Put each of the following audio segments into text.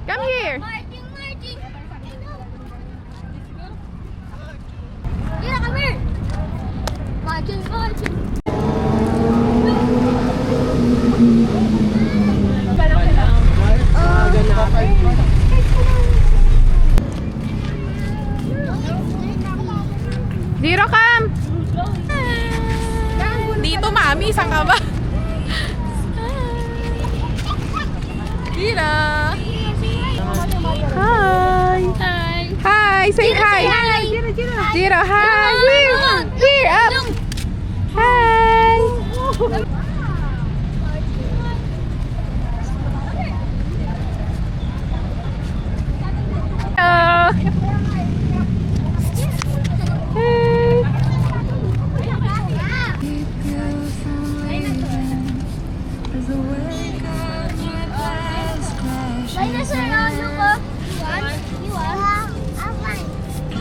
Come here. Marching, marching. Yeah, come here. Marching, marching. Zero, come. Dito, mami. Saan ka ba? Zero. Hi. Hi. Hi. Say hi. Hi. Zero, hi. Here. Here, up. Hi. Hello. Hey. Dinosaur, ano ko? You want?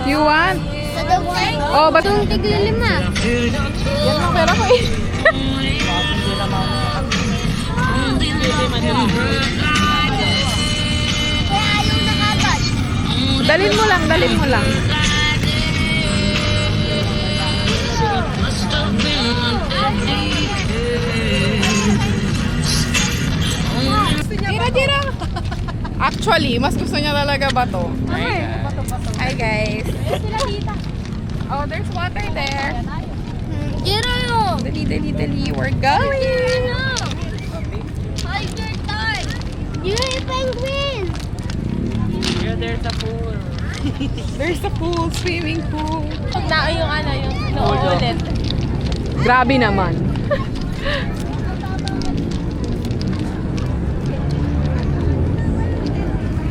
You want? Sa dokay? Oh, but Yung tigla 5. yan ang pera ko eh. Kaya ayaw na agad. Dalhin mo lang, dalhin mo lang. Tira, tira. Actually, mas gusto niya talaga ba to? Hi guys. Oh, there's water there. Giro yun. Dali, dali, dali. We're going. Hi, your time. You're a penguin. There's a pool. There's a pool, swimming pool. Na yung ano, yung ulit. Grabe naman.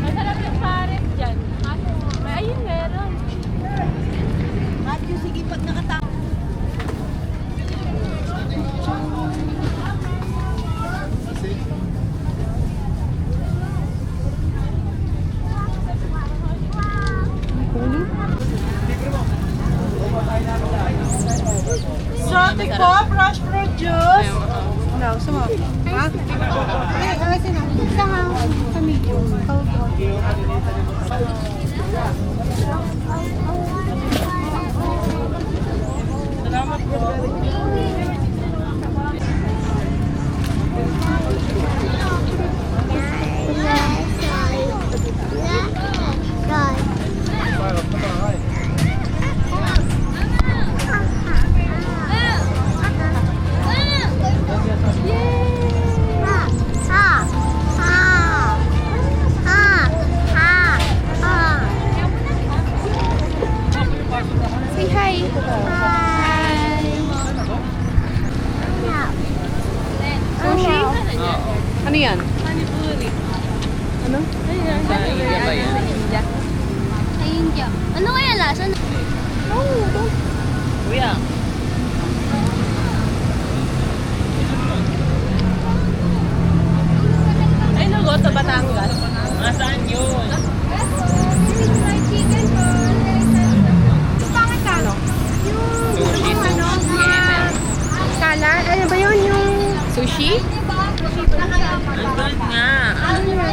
Masarap yung pares dyan. Ayun, meron. Matthew, sige pag nakatapos. Exotic po, fresh fruit juice. No, sumo. Ha? Ay, sino? Isa nga sa medium. Salamat po. Say hi. Sushi? Ano yan? Ano? Ayun dyan. Ano kaya lasa? Kuya. Ay, nago sa Batangas. Nasaan yun? Fried chicken po. Bakit ano? Yung ano? Salad? Ano ba yun? Yung... Sushi? Nandun nga.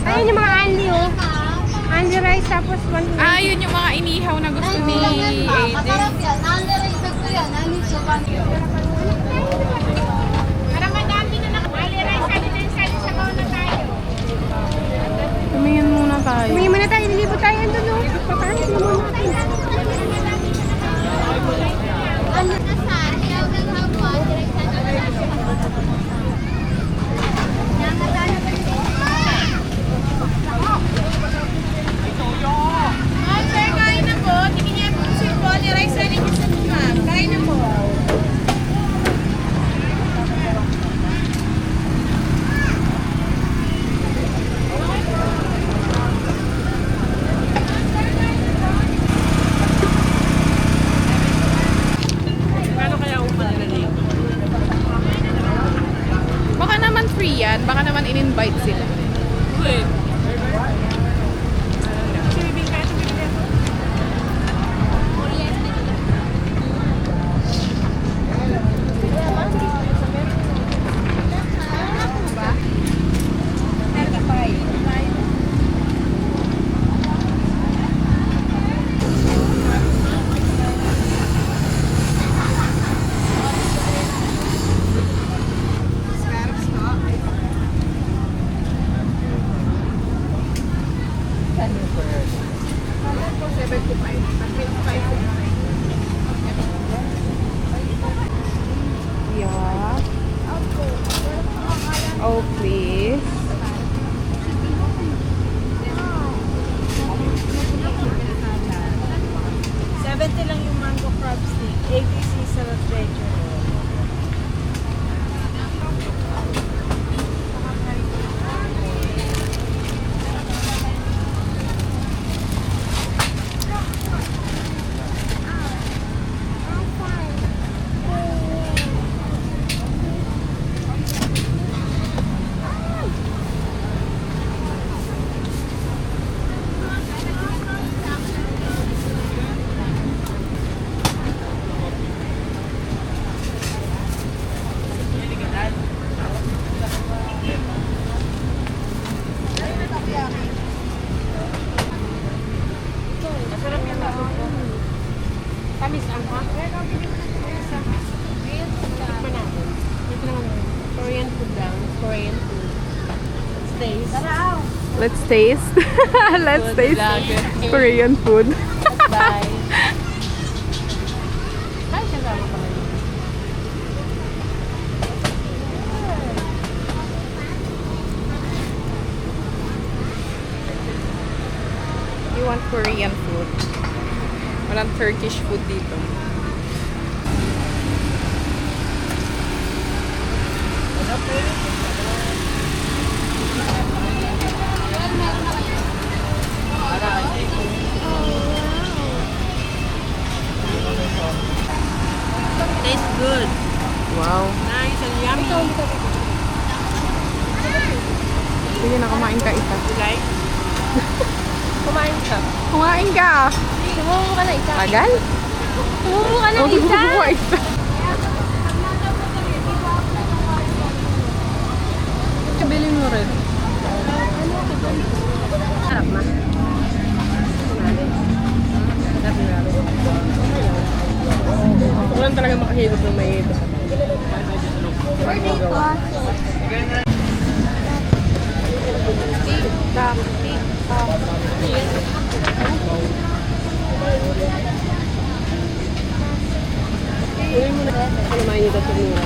Ayun yung mga Andy oh. Andy rice tapos one. Ah, yun yung mga inihaw na gusto ni Aiden. Andy rice ko yan. Andy sopan. Parang madami na Andy rice. Andy rice. Sa kauna tayo. Tumingin muna tayo. Tumingin muna tayo. Nilipot tayo. Ando no. Papasok na muna tayo. Ano na sa? Shout out po. Andy rice. Let's taste. Let's taste Korean food. Bye. Ay, kasama pa rin. You want Korean food? Walang Turkish food dito. Tastes good. Wow. Nice and yummy. Sige na, kumain ka isa. Like? Kumain ka. Kumain ka! Sumumo ka na isa. Tagal? Sumumo ka na Oh, isa. gusto ko isa. Bilhin mo rin. Sarap na. Ako lang talaga makahilap ng may ito. Tik-tak, tik-tak. Uwi mo na. Ano main ito sa mura?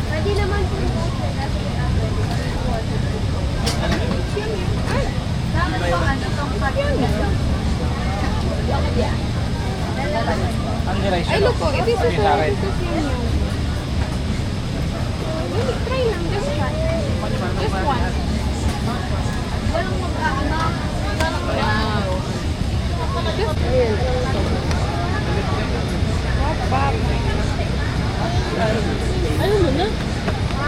Pwede naman po. Ay, look po. It is so good. Try lang, just try. Just one. Wow. Ano mo na?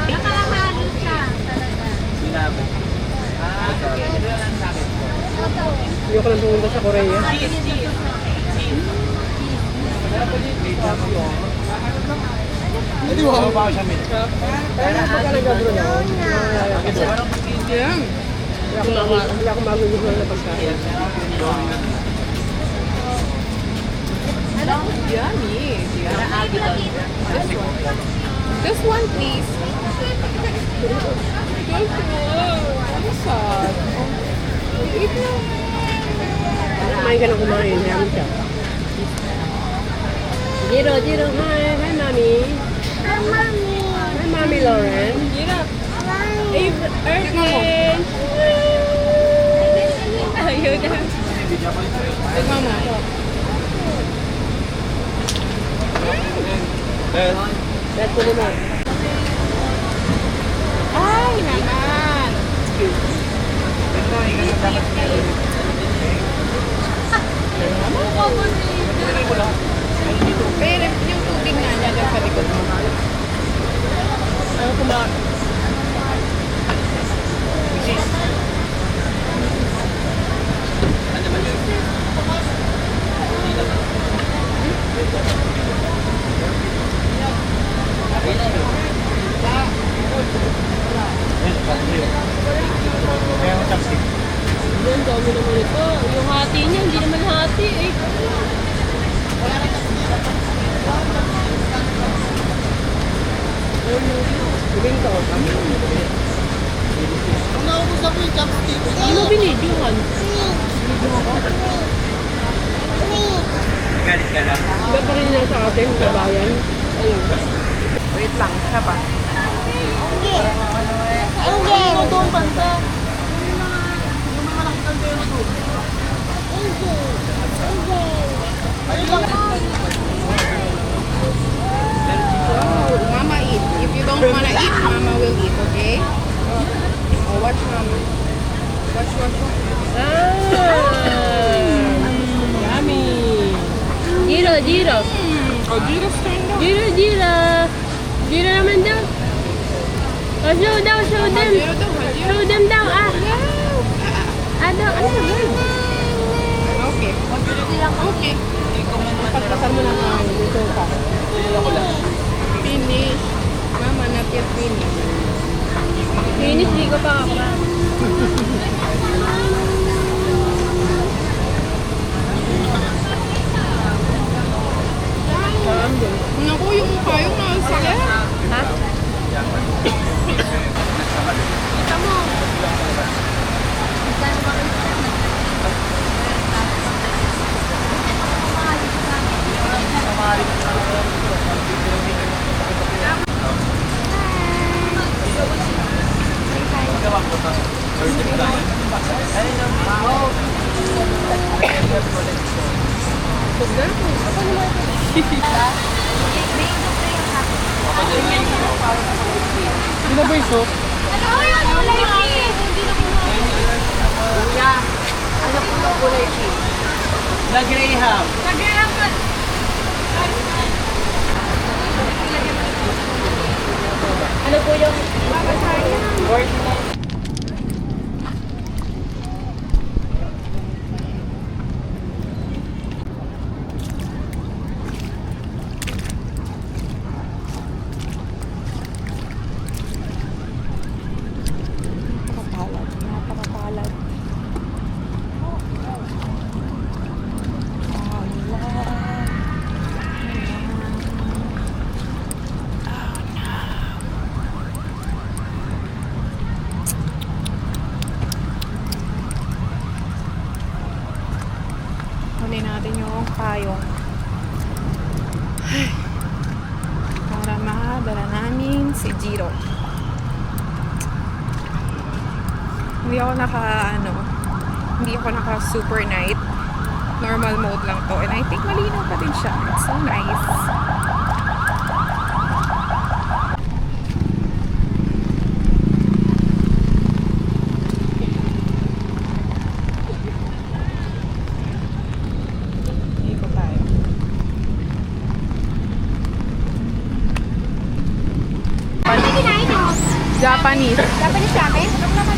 Nakalakali siya talaga. Hindi ko lang pumunta sa Korea. Kaya na pa talaga bro doon. Yeah. Hindi ako magugustuhan na pagkain. Yummy. Just one, please. Just one. Ano sad? Eat na. Kumain ka na kumain. Hayaan mo siya. Jiro, Jiro, hi. Hi, Mami. Hi, Mami Lauren. Hey, Erden! Ayaw na. Tignan mo. Let's go naman. Ay, naman. Pero yung tubig na niya dyan sa likod mo. Ano kumain? Ang dami naman ito. Yung hati niya, hindi naman hati eh. Ibig ka ko. Hindi mo binidyohan. Iba pa rin niya sa ating kabayan. Ayun. Wait lang, siya pa. Ano doon banda? Oh, Mama eat. If you don't wanna eat, Mama will eat, okay? Oh, watch Mama. Watch. Yummy! Jiro, Jiro! Oh, Gira's turn daw. Jiro, Jiro! Jiro naman daw. Oh, show daw, show them. Giro daw, ha? Giro. Show them daw, ah. Ano ba? Ano ba yung soup? The Graham. Ano po yung Napakapalad. Huli natin yung payong. Para madala namin si Jiro. Hindi ako naka super night. Normal mode lang to. And I think malinaw pa din siya. It's so nice. Ikot tayo. Japanese. Japanese ramen?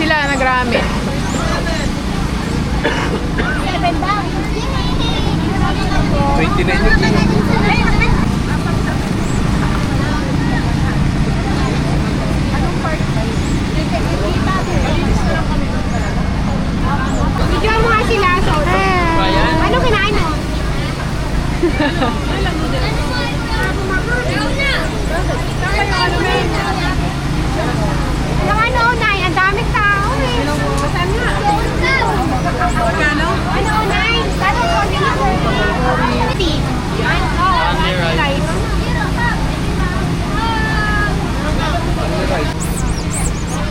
Sila nag-ramen. 7 ba? 29 yung Video mo nga sila. So, ano kinain mo? Yung ano, Nay, ang daming tao eh. Saan nga? Magkano? Ano, Nay? Ano, konti na po.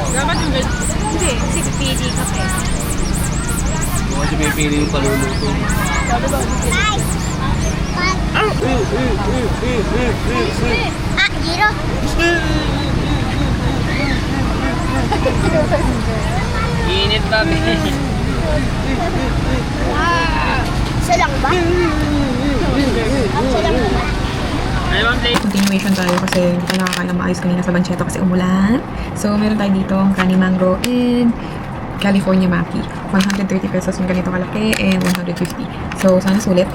Dapat yung Hindi, kasi pipili ka pa eh. kasi may pili yung paluluto. Giro. Init ba? Isa lang ba? Isa lang ba? Ano bang plate? Continuation tayo kasi hindi pa nakakain ng maayos kanina sa Bancheto kasi umulan. So, meron tayo dito ang Kani Mango and California Maki. 130 pesos yung ganito kalaki and 150. So, sana sulit.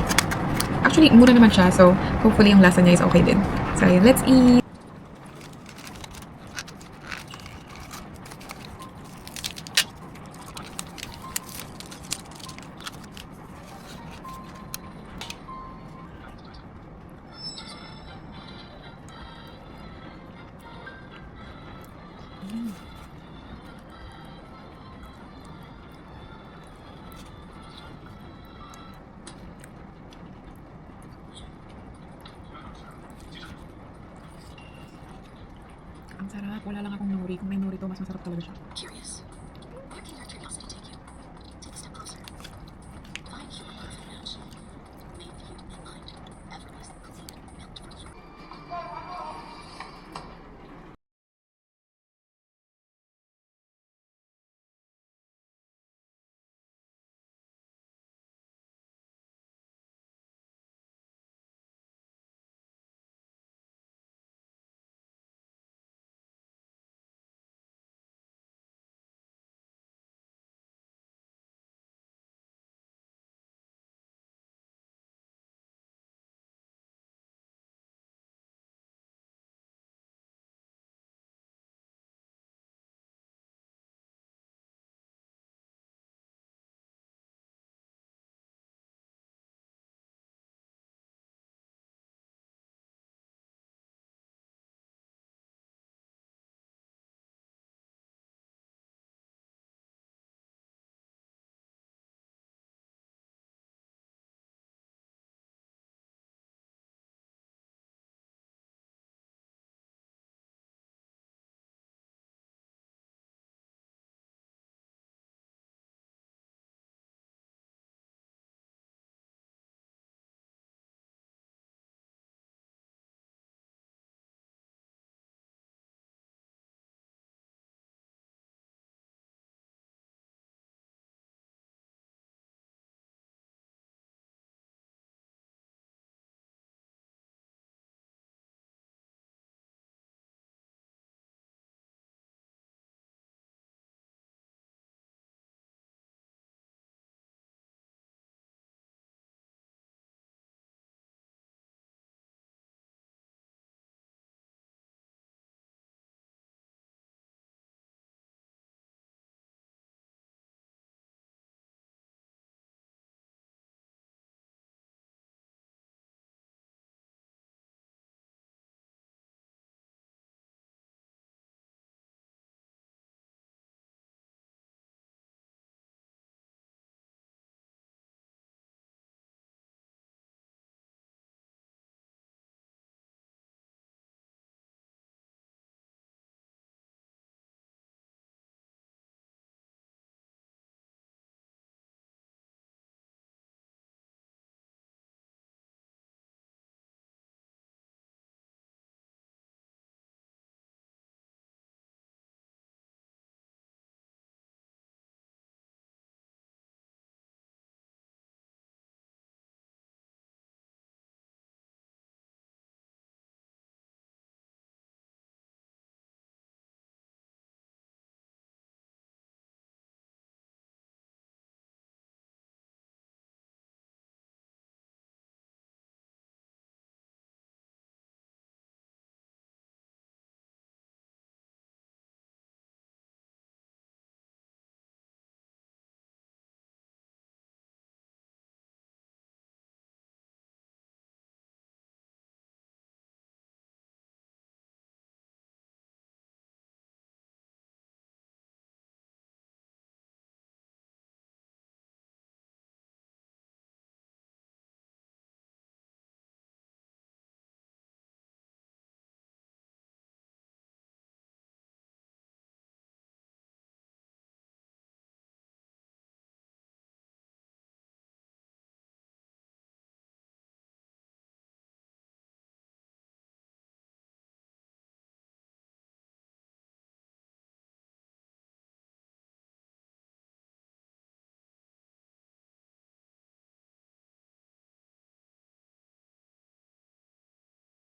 Actually, mura naman siya. So, hopefully yung lasa niya is okay din. So, yun, let's eat! Ang sarap. Wala lang akong nori. Kung may nori to, mas masarap talaga siya. Curious.